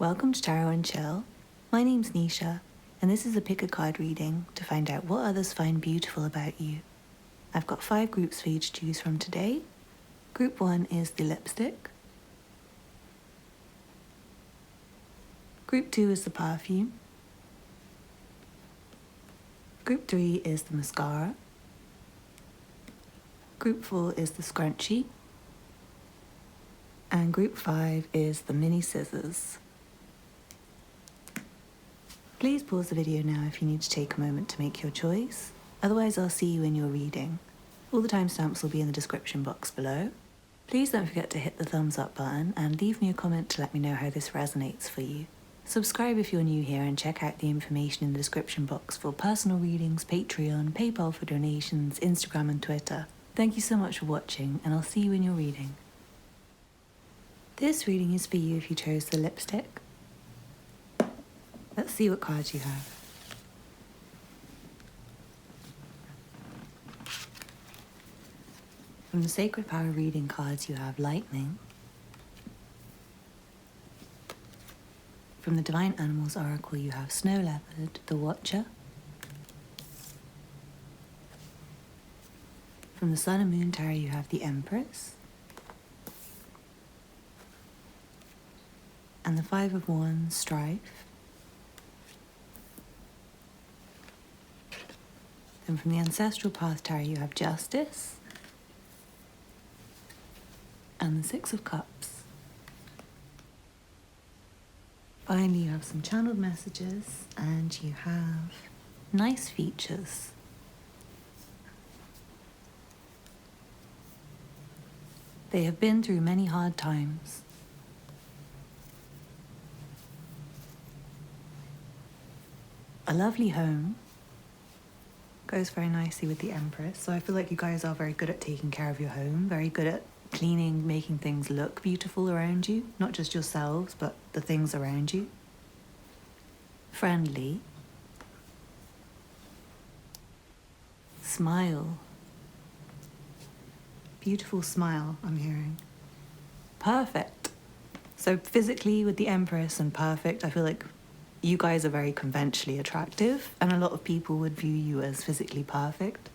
Welcome to Tarot and Chill. My name's Nisha, and this is a pick a card reading to find out what others find beautiful about you. I've got 5 groups for you to choose from today. Group 1 is the lipstick. Group 2 is the perfume. Group 3 is the mascara. Group 4 is the scrunchie. And group 5 is the mini scissors. Please pause the video now if you need to take a moment to make your choice. Otherwise, I'll see you in your reading. All the timestamps will be in the description box below. Please don't forget to hit the thumbs up button and leave me a comment to let me know how this resonates for you. Subscribe if you're new here and check out the information in the description box for personal readings, Patreon, PayPal for donations, Instagram and Twitter. Thank you so much for watching, and I'll see you in your reading. This reading is for you if you chose the lipstick. Let's see what cards you have. From the Sacred Power reading cards, you have Lightning. From the Divine Animals Oracle, you have Snow Leopard, the Watcher. From the Sun and Moon Tarot, you have the Empress. And the Five of Wands, Strife. Then from the Ancestral Path Tarot, you have Justice. And the Six of Cups. Finally, you have some channeled messages, and you have nice features. They have been through many hard times. A lovely home goes very nicely with the Empress. So I feel like you guys are very good at taking care of your home, very good at cleaning, making things look beautiful around you, not just yourselves, but the things around you. Friendly. Smile. Beautiful smile, I'm hearing. Perfect. So physically with the Empress and perfect, I feel like you guys are very conventionally attractive, and a lot of people would view you as physically perfect.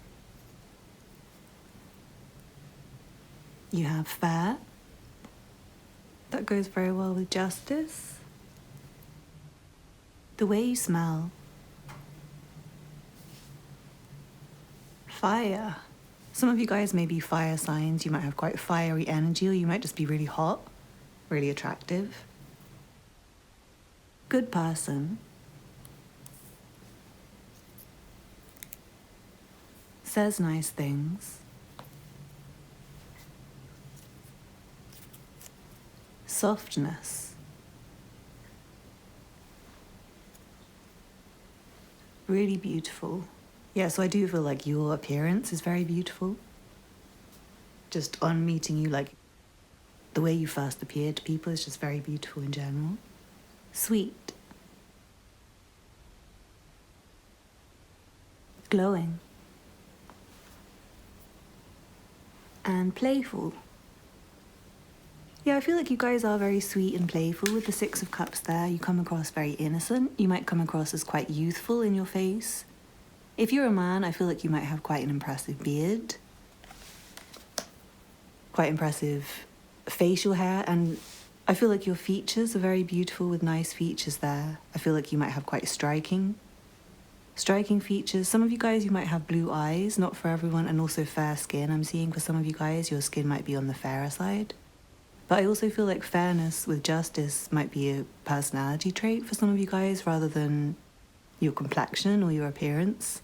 You have fair. That goes very well with Justice. The way you smell. Fire. Some of you guys may be fire signs. You might have quite fiery energy, or you might just be really hot, really attractive. Good person. Says nice things. Softness. Really beautiful. Yeah, so I do feel like your appearance is very beautiful. Just on meeting you, like the way you first appeared to people is just very beautiful in general. Sweet. Glowing. And playful. Yeah, I feel like you guys are very sweet and playful with the Six of Cups there. You come across very innocent. You might come across as quite youthful in your face. If you're a man, I feel like you might have quite an impressive beard. Quite impressive facial hair, and I feel like your features are very beautiful with nice features there. I feel like you might have quite striking features. Some of you guys, you might have blue eyes, not for everyone, and also fair skin. I'm seeing for some of you guys, your skin might be on the fairer side. But I also feel like fairness with Justice might be a personality trait for some of you guys rather than your complexion or your appearance.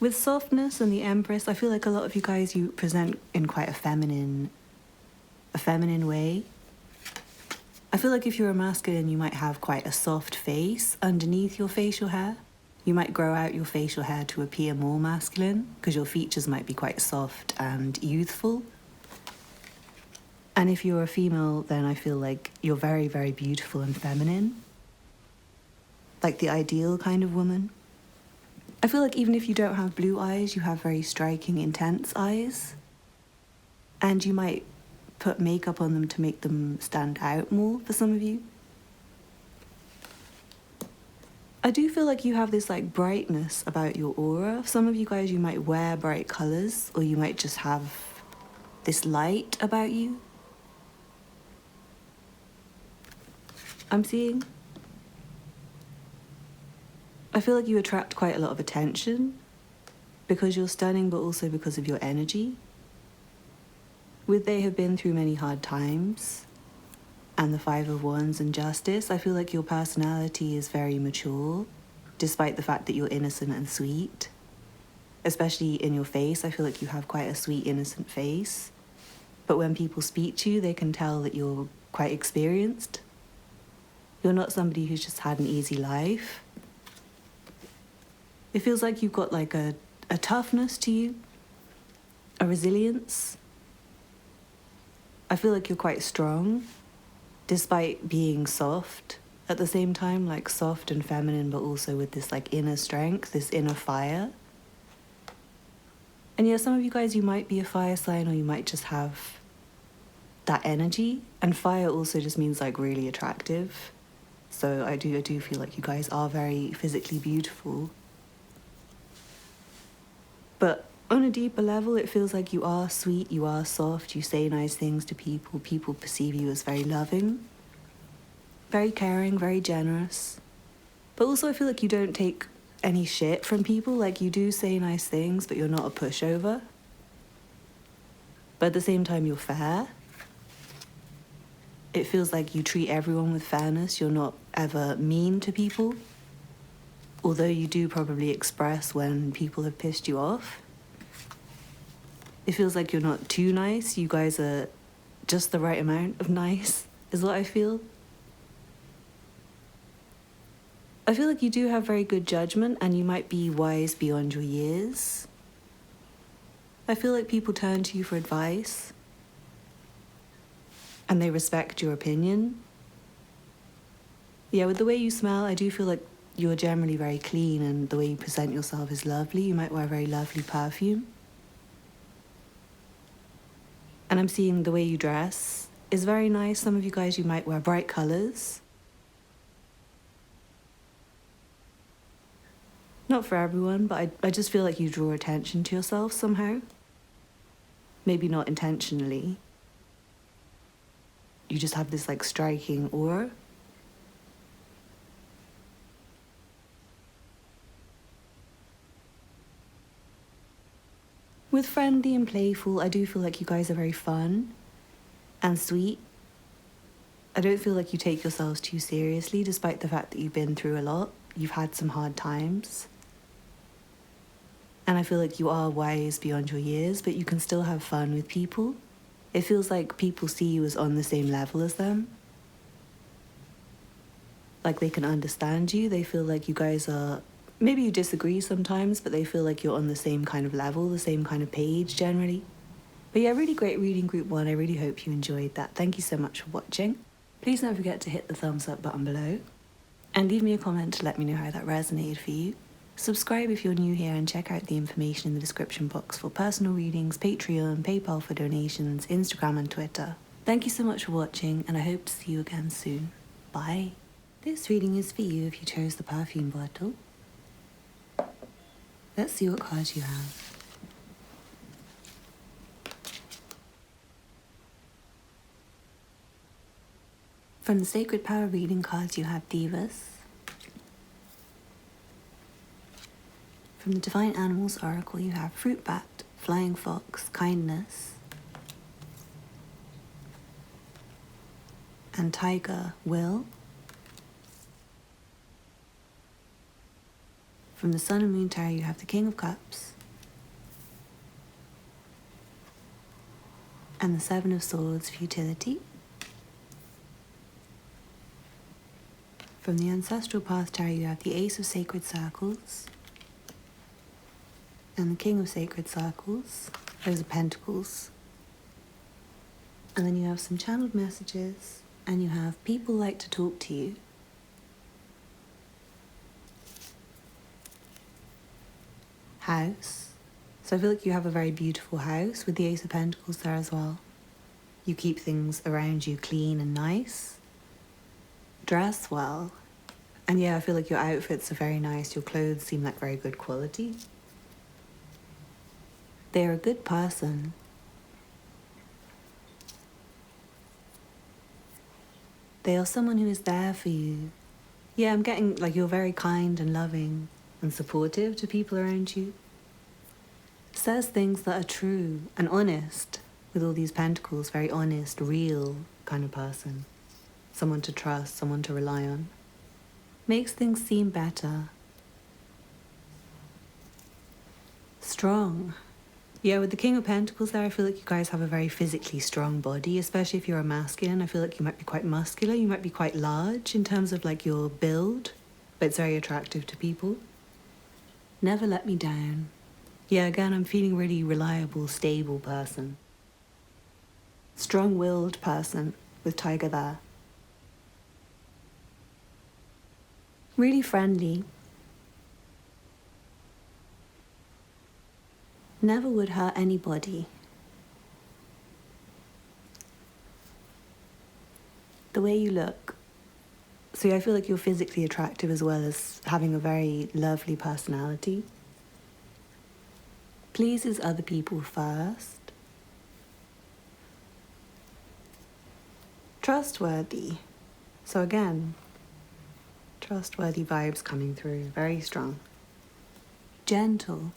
With softness and the Empress, I feel like a lot of you guys, you present in quite a feminine way. I feel like if you're a masculine, you might have quite a soft face underneath your facial hair. You might grow out your facial hair to appear more masculine because your features might be quite soft and youthful. And if you're a female, then I feel like you're very, very beautiful and feminine. Like the ideal kind of woman. I feel like even if you don't have blue eyes, you have very striking, intense eyes. And you might put makeup on them to make them stand out more for some of you. I do feel like you have this like brightness about your aura. Some of you guys, you might wear bright colors, or you might just have this light about you. I'm seeing. I feel like you attract quite a lot of attention because you're stunning, but also because of your energy. With they have been through many hard times, and the Five of Wands and Justice, I feel like your personality is very mature, despite the fact that you're innocent and sweet. Especially in your face, I feel like you have quite a sweet, innocent face. But when people speak to you, they can tell that you're quite experienced. You're not somebody who's just had an easy life. It feels like you've got like a toughness to you, a resilience. I feel like you're quite strong, despite being soft at the same time, like soft and feminine, but also with this like inner strength, this inner fire. And yeah, some of you guys, you might be a fire sign, or you might just have that energy. And fire also just means like really attractive. So I do feel like you guys are very physically beautiful. But on a deeper level, it feels like you are sweet, you are soft, you say nice things to people. People perceive you as very loving, very caring, very generous. But also I feel like you don't take any shit from people. Like, you do say nice things, but you're not a pushover. But at the same time, you're fair. It feels like you treat everyone with fairness. You're not ever mean to people. Although you do probably express when people have pissed you off. It feels like you're not too nice. You guys are just the right amount of nice, is what I feel. I feel like you do have very good judgment, and you might be wise beyond your years. I feel like people turn to you for advice, and they respect your opinion. Yeah, with the way you smell, I do feel like you're generally very clean, and the way you present yourself is lovely. You might wear very lovely perfume. And I'm seeing the way you dress is very nice. Some of you guys, you might wear bright colors. Not for everyone, but I just feel like you draw attention to yourself somehow. Maybe not intentionally. You just have this like striking aura. With friendly and playful, I do feel like you guys are very fun and sweet. I don't feel like you take yourselves too seriously, despite the fact that you've been through a lot. You've had some hard times. And I feel like you are wise beyond your years, but you can still have fun with people. It feels like people see you as on the same level as them. Like they can understand you. They feel like you guys are... Maybe you disagree sometimes, but they feel like you're on the same kind of level, the same kind of page generally. But yeah, really great reading, Group 1. I really hope you enjoyed that. Thank you so much for watching. Please don't forget to hit the thumbs up button below. And leave me a comment to let me know how that resonated for you. Subscribe if you're new here, and check out the information in the description box for personal readings, Patreon, PayPal for donations, Instagram and Twitter. Thank you so much for watching, and I hope to see you again soon. Bye. This reading is for you if you chose the perfume bottle. Let's see what cards you have. From the Sacred Power reading cards, you have Divas. From the Divine Animals Oracle, you have Fruit Bat, Flying Fox, Kindness, and Tiger, Will. From the Sun and Moon Tarot, you have the King of Cups and the Seven of Swords, Futility. From the Ancestral Path Tarot, you have the Ace of Sacred Circles and the King of Sacred Circles, those are Pentacles. And then you have some channeled messages, and you have people like to talk to you. House. So I feel like you have a very beautiful house with the Ace of Pentacles there as well. You keep things around you clean and nice. Dress well. And yeah, I feel like your outfits are very nice. Your clothes seem like very good quality. They're a good person. They are someone who is there for you. Yeah, I'm getting like you're very kind and loving and supportive to people around you. Says things that are true and honest with all these pentacles, very honest, real kind of person. Someone to trust, someone to rely on. Makes things seem better. Strong. Yeah, with the King of Pentacles there, I feel like you guys have a very physically strong body, especially if you're a masculine. I feel like you might be quite muscular, you might be quite large in terms of like your build, but it's very attractive to people. Never let me down. Yeah, again, I'm feeling really reliable, stable person. Strong-willed person with Tiger there. Really friendly. Never would hurt anybody. The way you look. So yeah, I feel like you're physically attractive as well as having a very lovely personality. Pleases other people first. Trustworthy. So again, trustworthy vibes coming through, very strong. Gentle.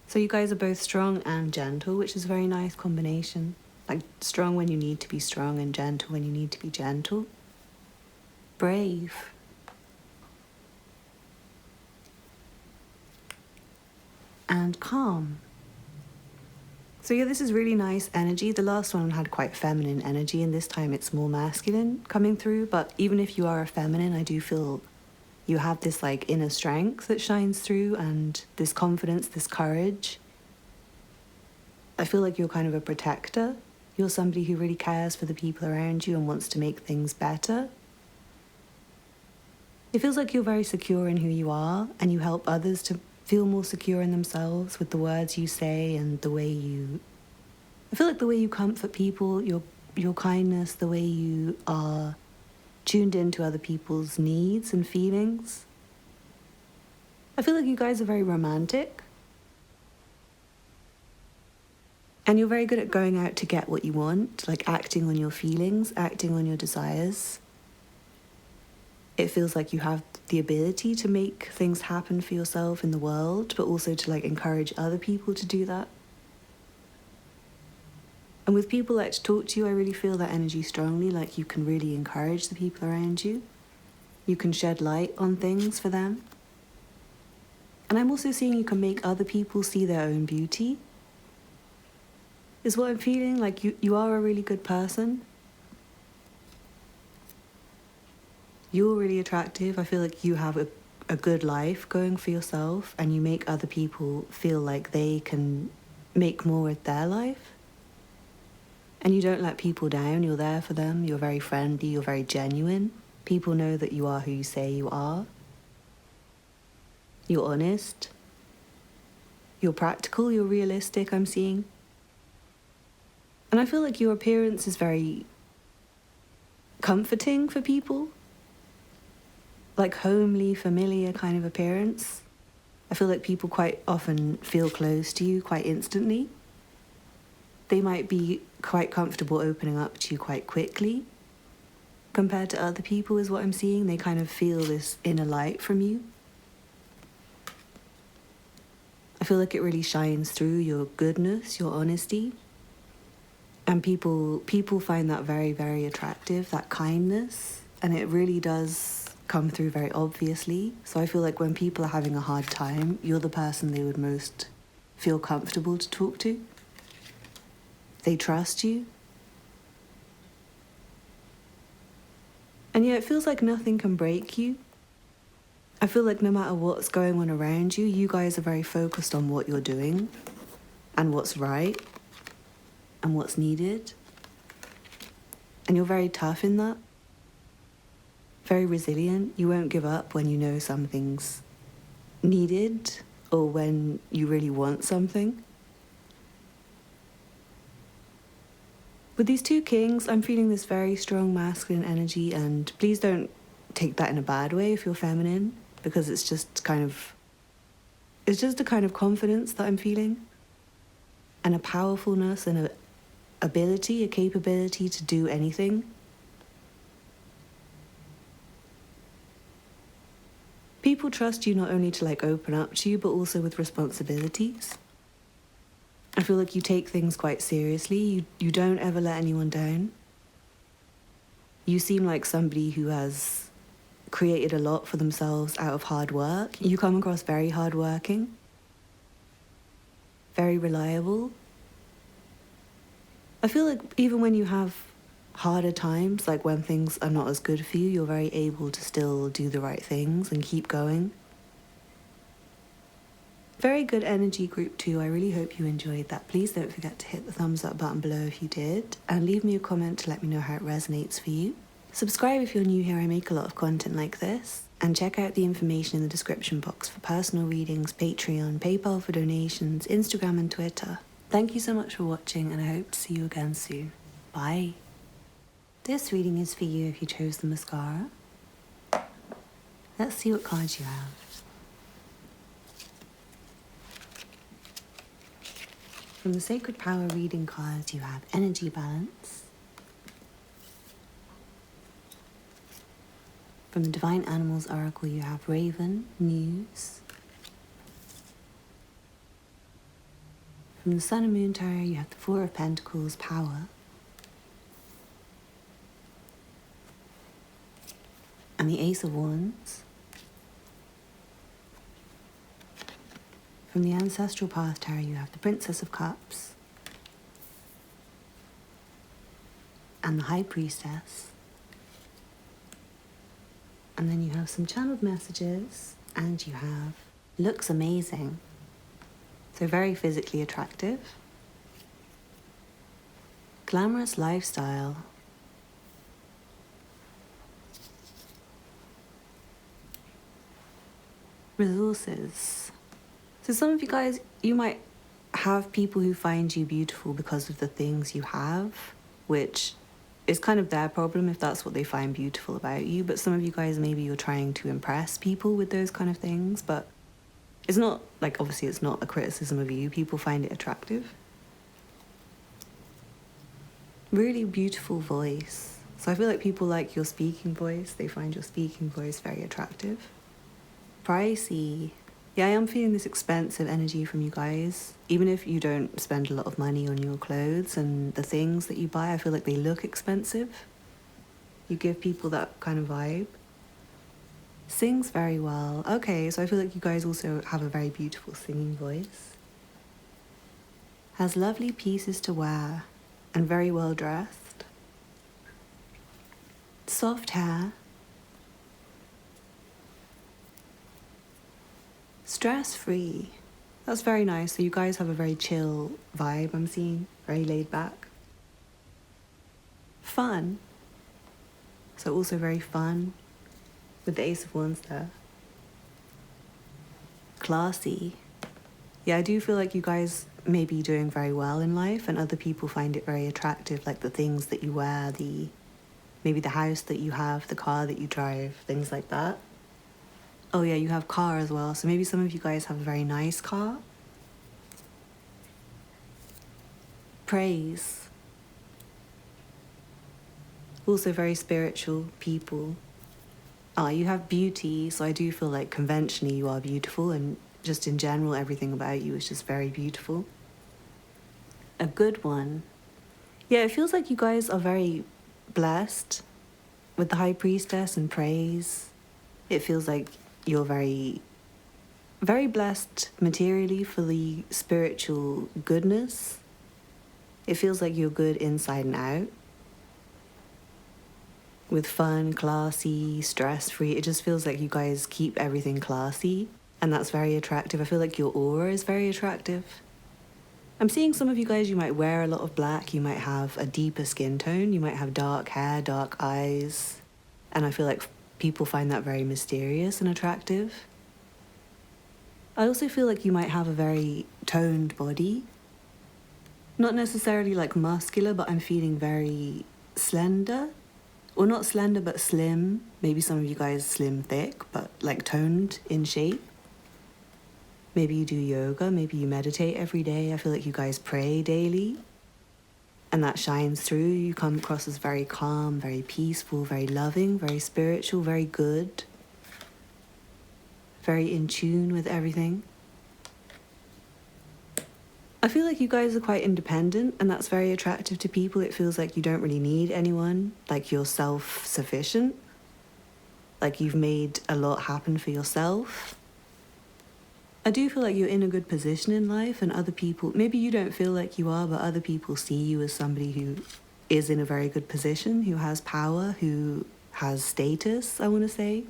So you guys are both strong and gentle, which is a very nice combination. Like strong when you need to be strong and gentle when you need to be gentle. Brave. And calm. So yeah, this is really nice energy. The last one had quite feminine energy, and this time it's more masculine coming through. But even if you are a feminine, I do feel you have this like inner strength that shines through and this confidence, this courage. I feel like you're kind of a protector. You're somebody who really cares for the people around you and wants to make things better. It feels like you're very secure in who you are, and you help others to feel more secure in themselves with the words you say and the way you... I feel like the way you comfort people, your kindness, the way you are tuned into other people's needs and feelings. I feel like you guys are very romantic. And you're very good at going out to get what you want, like acting on your feelings, acting on your desires. It feels like you have the ability to make things happen for yourself in the world, but also to like encourage other people to do that. And with people like to talk to you, I really feel that energy strongly, like you can really encourage the people around you. You can shed light on things for them. And I'm also seeing you can make other people see their own beauty. Is what I'm feeling, like you are a really good person. You're really attractive. I feel like you have a good life going for yourself, and you make other people feel like they can make more with their life. And you don't let people down. You're there for them. You're very friendly. You're very genuine. People know that you are who you say you are. You're honest. You're practical. You're realistic, I'm seeing. And I feel like your appearance is very comforting for people. Like homely, familiar kind of appearance. I feel like people quite often feel close to you quite instantly. They might be quite comfortable opening up to you quite quickly. Compared to other people is what I'm seeing. They kind of feel this inner light from you. I feel like it really shines through your goodness, your honesty. And people find that very, very attractive, that kindness. And it really does come through very obviously. So I feel like when people are having a hard time, you're the person they would most feel comfortable to talk to. They trust you. And yeah, it feels like nothing can break you. I feel like no matter what's going on around you, you guys are very focused on what you're doing and what's right and what's needed. And you're very tough in that. Very resilient. You won't give up when you know something's needed or when you really want something. With these two kings, I'm feeling this very strong masculine energy, and please don't take that in a bad way if you're feminine, because it's just a kind of confidence that I'm feeling, and a powerfulness and a capability to do anything. People trust you not only to like open up to you, but also with responsibilities. I feel like you take things quite seriously. You don't ever let anyone down. You seem like somebody who has created a lot for themselves out of hard work. You come across very hardworking, very reliable. I feel like even when you have harder times, like when things are not as good for you, you're very able to still do the right things and keep going. Very good energy, group 2. I really hope you enjoyed that. Please don't forget to hit the thumbs up button below if you did, and leave me a comment to let me know how it resonates for you. Subscribe if you're new here. I make a lot of content like this. And check out the information in the description box for personal readings, Patreon, PayPal for donations, Instagram and Twitter. Thank you so much for watching, and I hope to see you again soon. Bye. This reading is for you if you chose the mascara. Let's see what cards you have. From the Sacred Power reading cards, you have Energy Balance. From the Divine Animals Oracle, you have Raven, News. From the Sun and Moon Tarot, you have the Four of Pentacles, Power. And the Ace of Wands. From the Ancestral Path Tarot, you have the Princess of Cups and the High Priestess. And then you have some channeled messages, and you have looks amazing. So very physically attractive. Glamorous lifestyle. Resources. So some of you guys, you might have people who find you beautiful because of the things you have, which is kind of their problem if that's what they find beautiful about you. But some of you guys, maybe you're trying to impress people with those kind of things, but it's not, like, obviously it's not a criticism of you. People find it attractive. Really beautiful voice. So I feel like people like your speaking voice. They find your speaking voice very attractive. Pricey. Yeah, I am feeling this expensive energy from you guys. Even if you don't spend a lot of money on your clothes and the things that you buy, I feel like they look expensive. You give people that kind of vibe. Sings very well. Okay, so I feel like you guys also have a very beautiful singing voice. Has lovely pieces to wear and very well dressed. Soft hair. Stress-free. That's very nice. So you guys have a very chill vibe, I'm seeing. Very laid back. Fun. So also very fun. With the Ace of Wands there. Classy. Yeah, I do feel like you guys may be doing very well in life, and other people find it very attractive, like the things that you wear, maybe the house that you have, the car that you drive, things like that. Oh yeah, you have car as well, so maybe some of you guys have a very nice car. Praise. Also very spiritual people. You have beauty, so I do feel like conventionally you are beautiful, and just in general everything about you is just very beautiful. A good one. Yeah, it feels like you guys are very blessed with the High Priestess and praise. It feels like you're very, very blessed materially for the spiritual goodness. It feels like you're good inside and out. With fun, classy, stress-free. It just feels like you guys keep everything classy, and that's very attractive. I feel like your aura is very attractive. I'm seeing some of you guys, you might wear a lot of black, you might have a deeper skin tone, you might have dark hair, dark eyes, and I feel like people find that very mysterious and attractive. I also feel like you might have a very toned body. Not necessarily like muscular, but I'm feeling very slender. Or not slender, but slim. Maybe some of you guys slim thick, but like toned in shape. Maybe you do yoga, maybe you meditate every day. I feel like you guys pray daily. And that shines through. You come across as very calm, very peaceful, very loving, very spiritual, very good. Very in tune with everything. I feel like you guys are quite independent, and that's very attractive to people. It feels like you don't really need anyone, like you're self-sufficient. Like you've made a lot happen for yourself. I do feel like you're in a good position in life, and other people, maybe you don't feel like you are, but other people see you as somebody who is in a very good position, who has power, who has status, I want to say.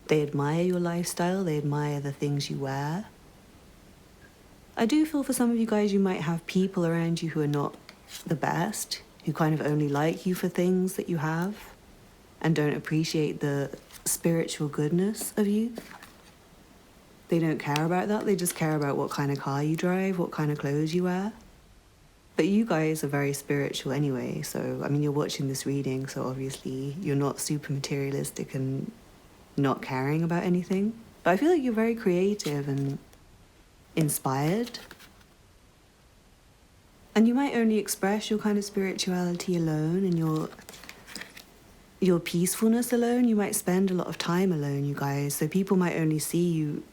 They admire your lifestyle, they admire the things you wear. I do feel for some of you guys, you might have people around you who are not the best, who kind of only like you for things that you have and don't appreciate the spiritual goodness of you. They don't care about that. They just care about what kind of car you drive, what kind of clothes you wear. But you guys are very spiritual anyway. So, I mean, you're watching this reading, so obviously you're not super materialistic and not caring about anything. But I feel like you're very creative and inspired. And you might only express your kind of spirituality alone and your peacefulness alone. You might spend a lot of time alone, you guys. So people might only see you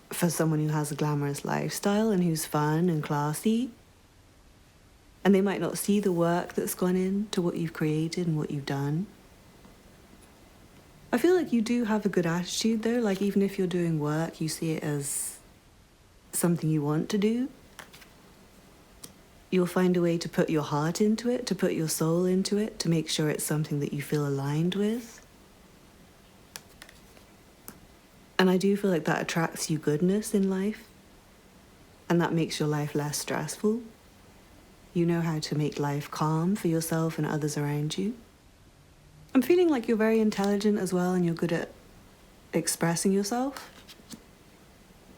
for someone who has a glamorous lifestyle and who's fun and classy. And they might not see the work that's gone into what you've created and what you've done. I feel like you do have a good attitude though. Like even if you're doing work, you see it as something you want to do. You'll find a way to put your heart into it, to put your soul into it, to make sure it's something that you feel aligned with. And I do feel like that attracts you goodness in life. And that makes your life less stressful. You know how to make life calm for yourself and others around you. I'm feeling like you're very intelligent as well, and you're good at expressing yourself.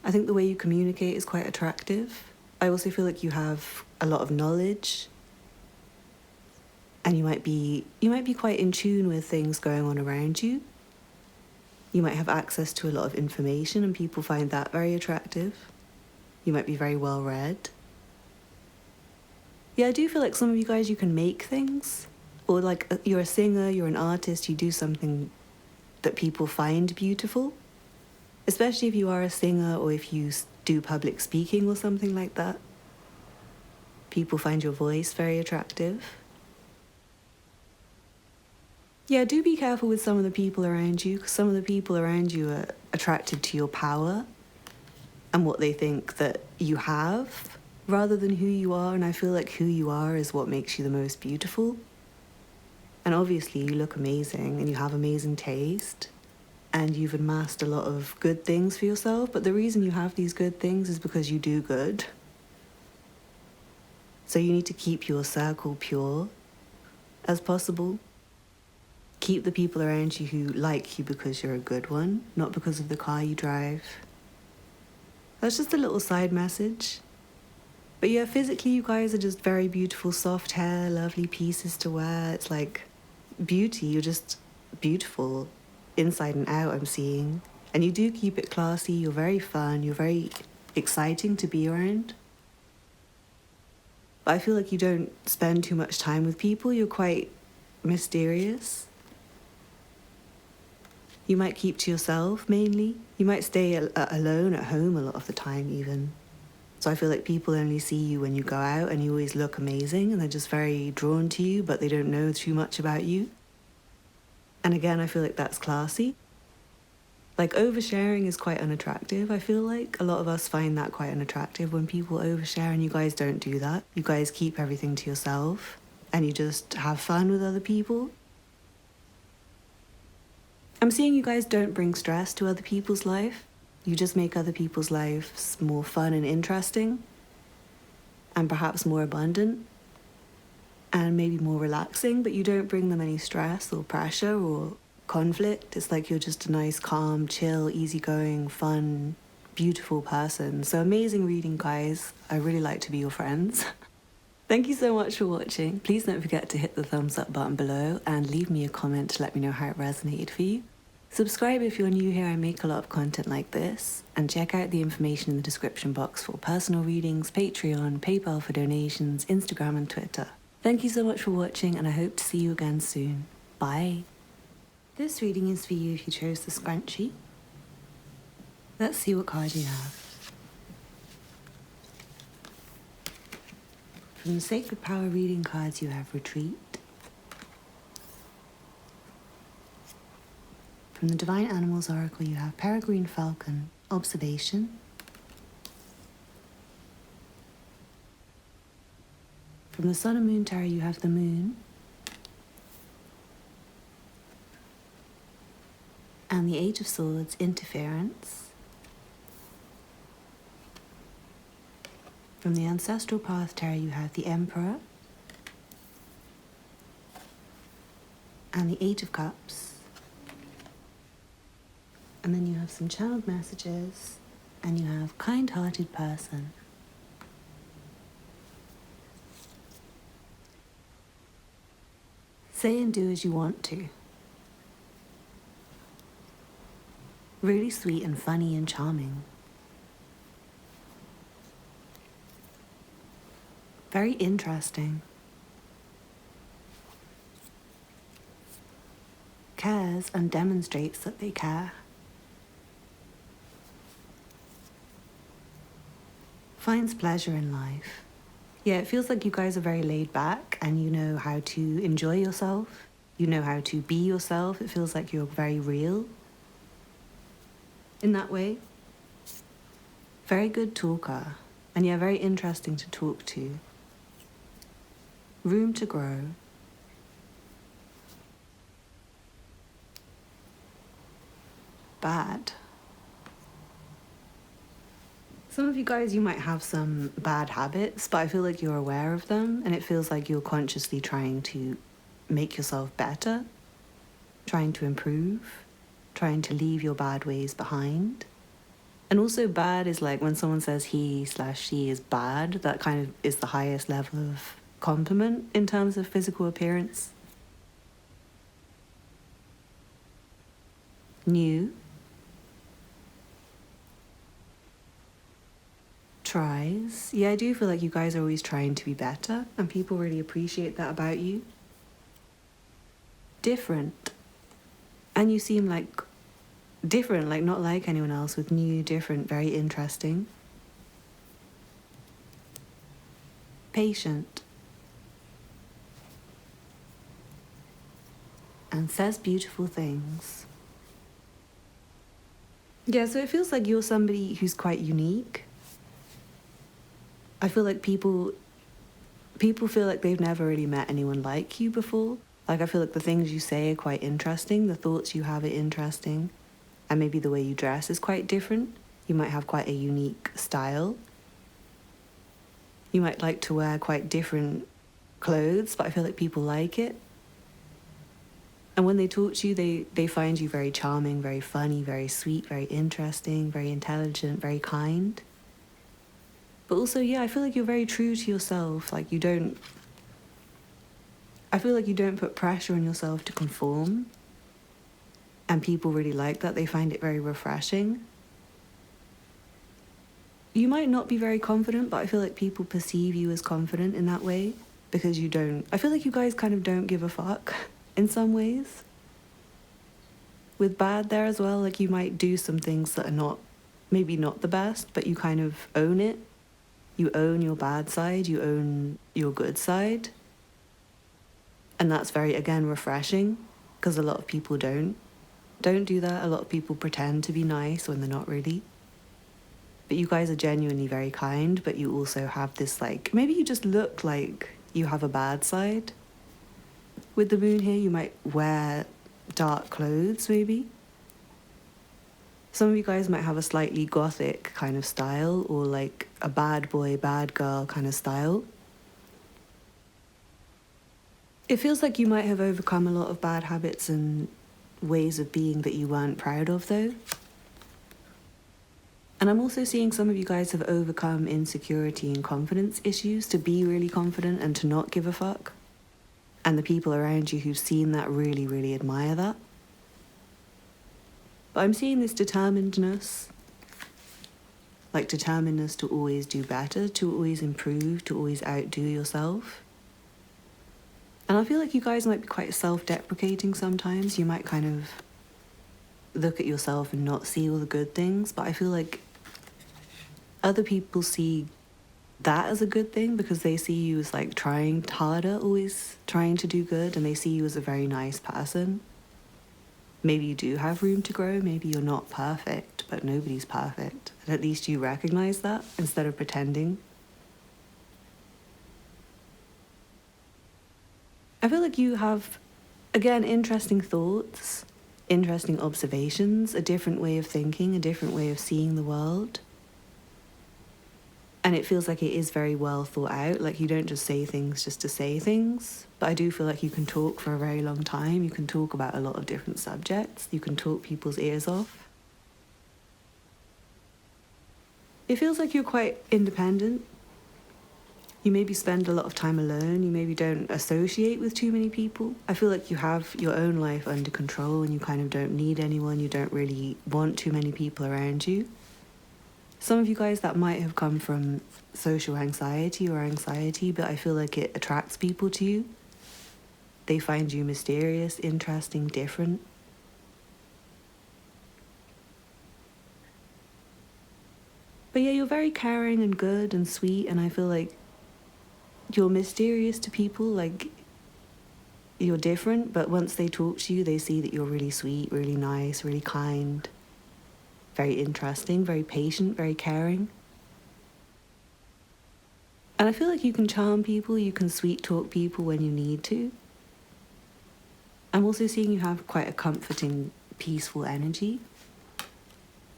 I think the way you communicate is quite attractive. I also feel like you have a lot of knowledge. And you might be quite in tune with things going on around you. You might have access to a lot of information and people find that very attractive. You might be very well read. Yeah, I do feel like some of you guys, you can make things. Or like you're a singer, you're an artist, you do something that people find beautiful. Especially if you are a singer or if you do public speaking or something like that. People find your voice very attractive. Yeah, do be careful with some of the people around you, because some of the people around you are attracted to your power and what they think that you have rather than who you are. And I feel like who you are is what makes you the most beautiful. And obviously you look amazing and you have amazing taste and you've amassed a lot of good things for yourself. But the reason you have these good things is because you do good. So you need to keep your circle pure as possible. Keep the people around you who like you because you're a good one, not because of the car you drive. That's just a little side message. But yeah, physically you guys are just very beautiful, soft hair, lovely pieces to wear. It's like beauty, you're just beautiful inside and out, I'm seeing. And you do keep it classy, you're very fun, you're very exciting to be around. But I feel like you don't spend too much time with people, you're quite mysterious. You might keep to yourself mainly. You might stay alone at home a lot of the time even. So I feel like people only see you when you go out and you always look amazing and they're just very drawn to you, but they don't know too much about you. And again, I feel like that's classy. Like oversharing is quite unattractive, I feel like. A lot of us find that quite unattractive when people overshare, and you guys don't do that. You guys keep everything to yourself and you just have fun with other people. I'm seeing you guys don't bring stress to other people's life. You just make other people's lives more fun and interesting and perhaps more abundant and maybe more relaxing, but you don't bring them any stress or pressure or conflict. It's like you're just a nice, calm, chill, easygoing, fun, beautiful person. So amazing reading, guys. I really like to be your friends. Thank you so much for watching. Please don't forget to hit the thumbs up button below and leave me a comment to let me know how it resonated for you. Subscribe if you're new here. I make a lot of content like this. And check out the information in the description box for personal readings, Patreon, PayPal for donations, Instagram and Twitter. Thank you so much for watching and I hope to see you again soon. Bye. This reading is for you if you chose the Scrunchie. Let's see what card you have. From the Sacred Power reading cards you have Retreat. From the Divine Animals Oracle you have Peregrine Falcon, Observation. From the Sun and Moon Tarot you have the Moon. And the Age of Swords, Interference. From the Ancestral Path Tarot you have the Emperor. And the Eight of Cups. And then you have some channeled messages. And you have kind-hearted person. Say and do as you want to. Really sweet and funny and charming. Very interesting. Cares and demonstrates that they care. Finds pleasure in life. Yeah, it feels like you guys are very laid back and you know how to enjoy yourself. You know how to be yourself. It feels like you're very real in that way. Very good talker. And yeah, very interesting to talk to. Room to grow. Bad. Some of you guys, you might have some bad habits, but I feel like you're aware of them and it feels like you're consciously trying to make yourself better, trying to improve, trying to leave your bad ways behind. And also bad is like when someone says he/she is bad, that kind of is the highest level of compliment in terms of physical appearance. New. Tries. Yeah, I do feel like you guys are always trying to be better and people really appreciate that about you. Different. And you seem like different, like not like anyone else, with new, different, very interesting. Patient. And says beautiful things. Yeah, so it feels like you're somebody who's quite unique. I feel like people feel like they've never really met anyone like you before. Like I feel like the things you say are quite interesting, the thoughts you have are interesting, and maybe the way you dress is quite different. You might have quite a unique style. You might like to wear quite different clothes, but I feel like people like it. And when they talk to you, they find you very charming, very funny, very sweet, very interesting, very intelligent, very kind. But also, yeah, I feel like you're very true to yourself. Like I feel like you don't put pressure on yourself to conform. And people really like that. They find it very refreshing. You might not be very confident, but I feel like people perceive you as confident in that way because you don't. I feel like you guys kind of don't give a fuck in some ways. With bad there as well, like you might do some things that are maybe not the best, but you kind of own it. You own your bad side, you own your good side. And that's very, again, refreshing because a lot of people don't do that. A lot of people pretend to be nice when they're not really. But you guys are genuinely very kind, but you also have this like, maybe you just look like you have a bad side. With the moon here, you might wear dark clothes, maybe. Some of you guys might have a slightly gothic kind of style or like a bad boy, bad girl kind of style. It feels like you might have overcome a lot of bad habits and ways of being that you weren't proud of though. And I'm also seeing some of you guys have overcome insecurity and confidence issues to be really confident and to not give a fuck. And the people around you who've seen that really, really admire that. But I'm seeing this determinedness, like determinedness to always do better, to always improve, to always outdo yourself. And I feel like you guys might be quite self-deprecating sometimes. You might kind of look at yourself and not see all the good things, but I feel like other people see that as a good thing because they see you as like trying harder, always trying to do good, and they see you as a very nice person. Maybe you do have room to grow, maybe you're not perfect, but nobody's perfect. And at least you recognize that instead of pretending. I feel like you have, again, interesting thoughts, interesting observations, a different way of thinking, a different way of seeing the world. And it feels like it is very well thought out. Like you don't just say things just to say things. But I do feel like you can talk for a very long time. You can talk about a lot of different subjects. You can talk people's ears off. It feels like you're quite independent. You maybe spend a lot of time alone. You maybe don't associate with too many people. I feel like you have your own life under control and you kind of don't need anyone. You don't really want too many people around you. Some of you guys, that might have come from social anxiety or anxiety, but I feel like it attracts people to you. They find you mysterious, interesting, different. But yeah, you're very caring and good and sweet, and I feel like you're mysterious to people, like you're different, but once they talk to you, they see that you're really sweet, really nice, really kind. Very interesting, very patient, very caring. And I feel like you can charm people, you can sweet talk people when you need to. I'm also seeing you have quite a comforting, peaceful energy.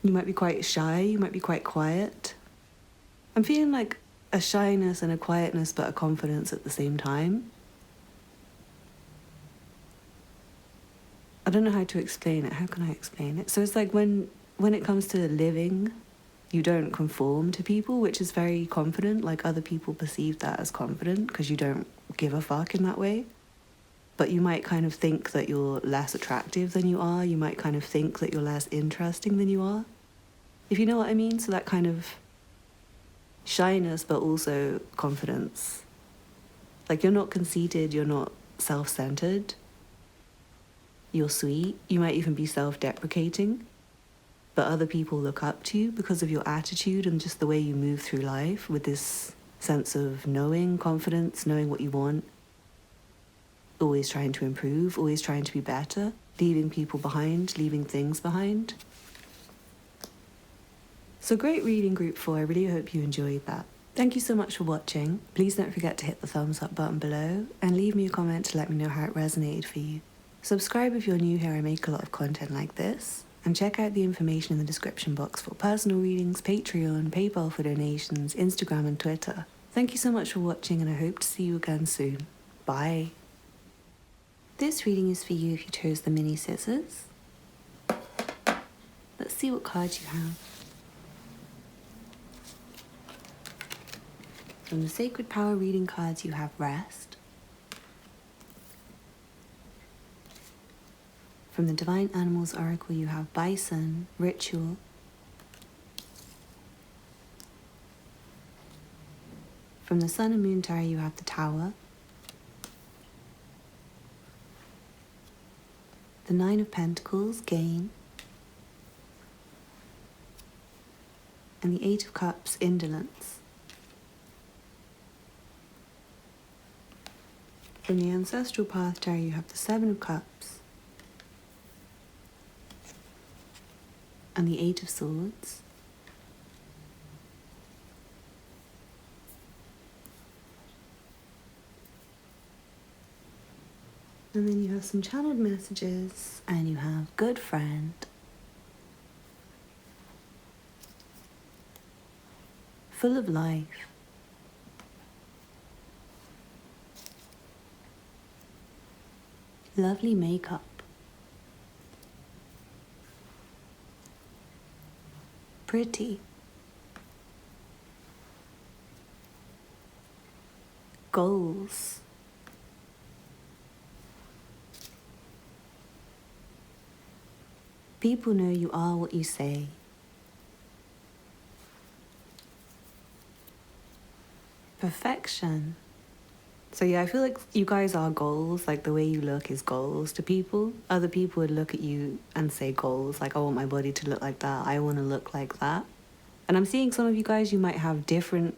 You might be quite shy, you might be quite quiet. I'm feeling like a shyness and a quietness, but a confidence at the same time. I don't know how to explain it. How can I explain it? So it's like when it comes to living, you don't conform to people, which is very confident. Like other people perceive that as confident because you don't give a fuck in that way. But you might kind of think that you're less attractive than you are. You might kind of think that you're less interesting than you are. If you know what I mean? So that kind of shyness, but also confidence. Like you're not conceited, you're not self-centered. You're sweet. You might even be self-deprecating. But other people look up to you because of your attitude and just the way you move through life with this sense of knowing, confidence, knowing what you want, always trying to improve, always trying to be better, leaving people behind, leaving things behind. So great reading, Group 4. I really hope you enjoyed that. Thank you so much for watching. Please don't forget to hit the thumbs up button below and leave me a comment to let me know how it resonated for you. Subscribe if you're new here. I make a lot of content like this. And check out the information in the description box for personal readings, Patreon, PayPal for donations, Instagram and Twitter. Thank you so much for watching and I hope to see you again soon. Bye. This reading is for you if you chose the mini scissors. Let's see what cards you have. From the Sacred Power reading cards you have Rest. From the Divine Animals Oracle, you have Bison, Ritual. From the Sun and Moon Tarot, you have the Tower. The Nine of Pentacles, Gain. And the Eight of Cups, Indolence. From the Ancestral Path Tarot, you have the Seven of Cups. And the Eight of Swords. And then you have some channeled messages, and you have Good Friend. Full of Life. Lovely Makeup. Pretty. Goals. People know you are what you say. Perfection. So yeah, I feel like you guys are goals. Like the way you look is goals to people. Other people would look at you and say goals. Like, I want my body to look like that. I want to look like that. And I'm seeing some of you guys, you might have different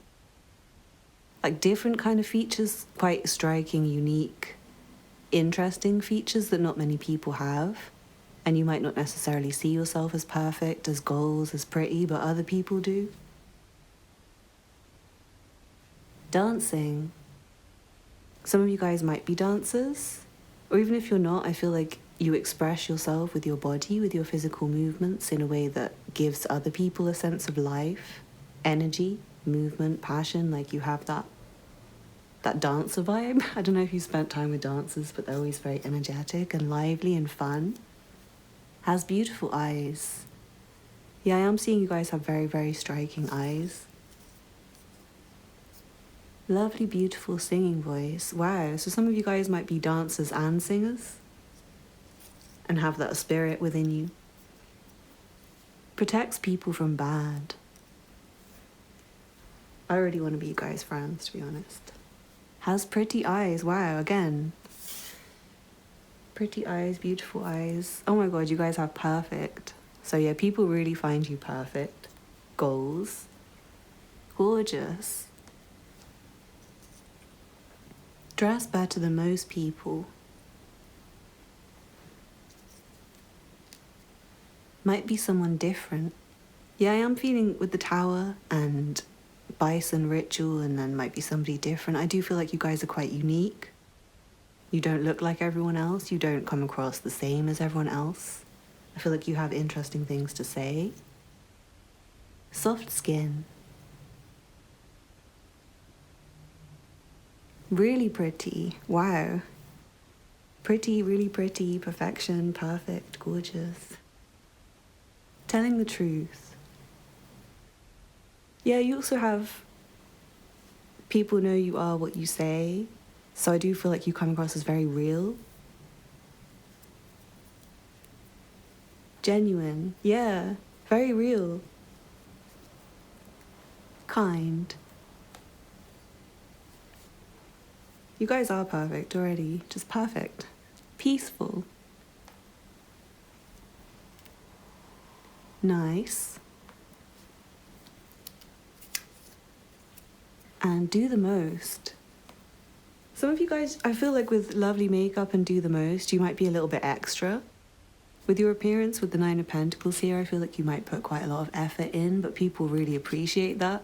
kind of features, quite striking, unique, interesting features that not many people have. And you might not necessarily see yourself as perfect, as goals, as pretty, but other people do. Dancing. Some of you guys might be dancers, or even if you're not, I feel like you express yourself with your body, with your physical movements in a way that gives other people a sense of life, energy, movement, passion. Like you have that dancer vibe. I don't know if you spent time with dancers, but they're always very energetic and lively and fun. Has beautiful eyes. Yeah, I am seeing you guys have very, very striking eyes. Lovely, beautiful singing voice. Wow, so some of you guys might be dancers and singers and have that spirit within you. Protects people from bad. I already want to be you guys' friends, to be honest. Has pretty eyes. Wow, again. Pretty eyes, beautiful eyes. Oh my god, you guys have perfect. So yeah, people really find you perfect. Goals. Gorgeous. Dress better than most people. Might be someone different. Yeah, I am feeling with the Tower and Bison Ritual, and then might be somebody different. I do feel like you guys are quite unique. You don't look like everyone else. You don't come across the same as everyone else. I feel like you have interesting things to say. Soft skin. Really pretty. Wow. Pretty, really pretty, perfection, perfect, gorgeous. Telling the truth. Yeah, you also have people know you are what you say. So I do feel like you come across as very real. Genuine. Yeah, very real. Kind. You guys are perfect already. Just perfect. Peaceful. Nice. And do the most. Some of you guys, I feel like with lovely makeup and do the most, you might be a little bit extra. With your appearance, with the Nine of Pentacles here, I feel like you might put quite a lot of effort in, but people really appreciate that.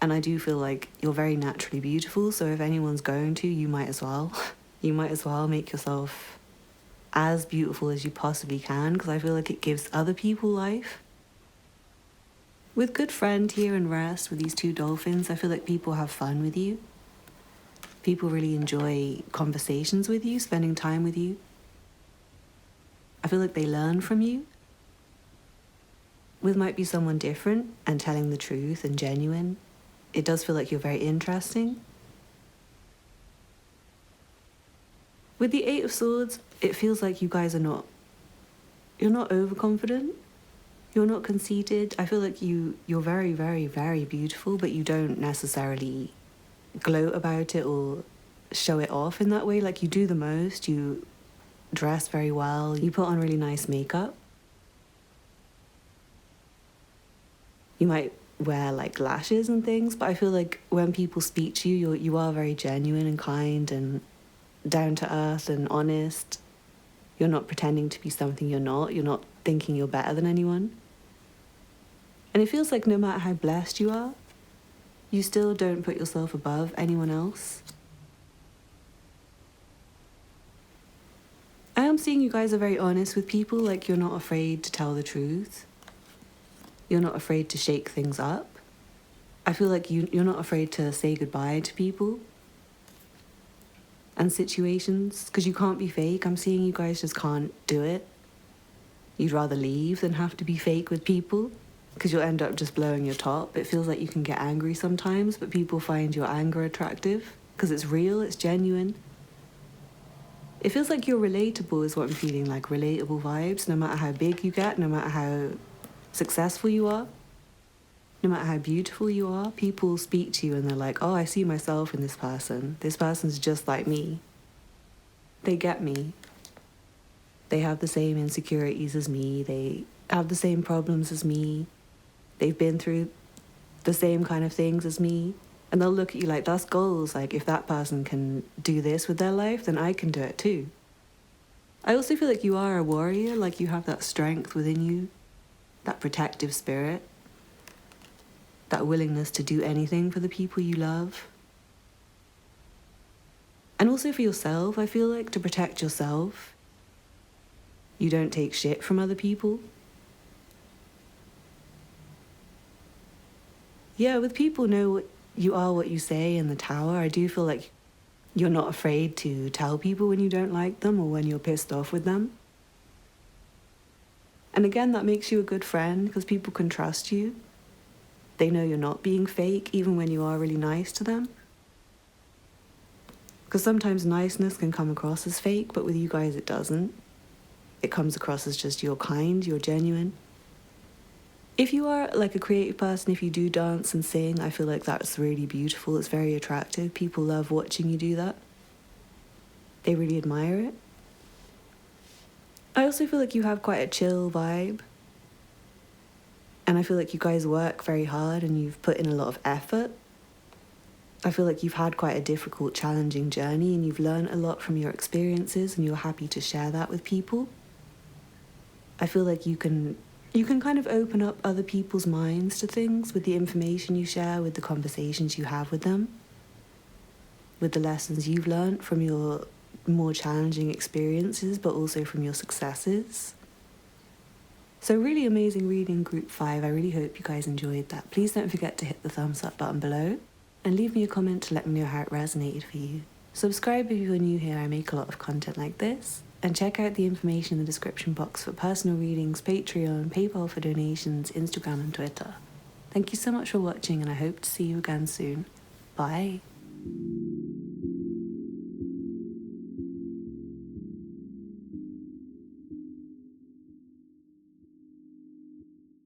And I do feel like you're very naturally beautiful, so if anyone's going to, you might as well. You might as well make yourself as beautiful as you possibly can, because I feel like it gives other people life. With Good Friend here and Rest, with these two dolphins, I feel like people have fun with you. People really enjoy conversations with you, spending time with you. I feel like they learn from you. With might be someone different and telling the truth and genuine. It does feel like you're very interesting. With the Eight of Swords, it feels like you guys are you're not overconfident. You're not conceited. I feel like you're very, very, very beautiful, but you don't necessarily gloat about it or show it off in that way. Like you do the most, you dress very well, you put on really nice makeup. You might wear like lashes and things, but I feel like when people speak to you, you are very genuine and kind and down to earth and honest. You're not pretending to be something you're not. You're not thinking you're better than anyone. And it feels like no matter how blessed you are, you still don't put yourself above anyone else. I am seeing you guys are very honest with people, like you're not afraid to tell the truth. You're not afraid to shake things up. I feel like you're not afraid to say goodbye to people and situations, because you can't be fake. I'm seeing you guys just can't do it. You'd rather leave than have to be fake with people, because you'll end up just blowing your top. It feels like you can get angry sometimes, but people find your anger attractive, because it's real, it's genuine. It feels like you're relatable is what I'm feeling, like relatable vibes, no matter how big you get, no matter how successful you are, no matter how beautiful you are. People speak to you and they're like, oh, I see myself in this person. This person's just like me. They get me. They have the same insecurities as me. They have the same problems as me. They've been through the same kind of things as me. And they'll look at you like, that's goals. Like, if that person can do this with their life, then I can do it too. I also feel like you are a warrior, like you have that strength within you, that protective spirit, that willingness to do anything for the people you love. And also for yourself, I feel like, to protect yourself. You don't take shit from other people. Yeah, with people know you are what you say in the tower, I do feel like you're not afraid to tell people when you don't like them or when you're pissed off with them. And again, that makes you a good friend because people can trust you. They know you're not being fake even when you are really nice to them. Because sometimes niceness can come across as fake, but with you guys it doesn't. It comes across as just you're kind, you're genuine. If you are like a creative person, if you do dance and sing, I feel like that's really beautiful. It's very attractive. People love watching you do that. They really admire it. I also feel like you have quite a chill vibe. And I feel like you guys work very hard and you've put in a lot of effort. I feel like you've had quite a difficult, challenging journey and you've learned a lot from your experiences and you're happy to share that with people. I feel like you can kind of open up other people's minds to things with the information you share, with the conversations you have with them, with the lessons you've learned from your more challenging experiences, but also from your successes. So really amazing reading, Group 5. I really hope you guys enjoyed that. Please don't forget to hit the thumbs up button below and leave me a comment to let me know how it resonated for you. Subscribe if you're new here. I make a lot of content like this. And check out the information in the description box for personal readings, Patreon, PayPal for donations, Instagram and Twitter. Thank you so much for watching and I hope to see you again soon. Bye.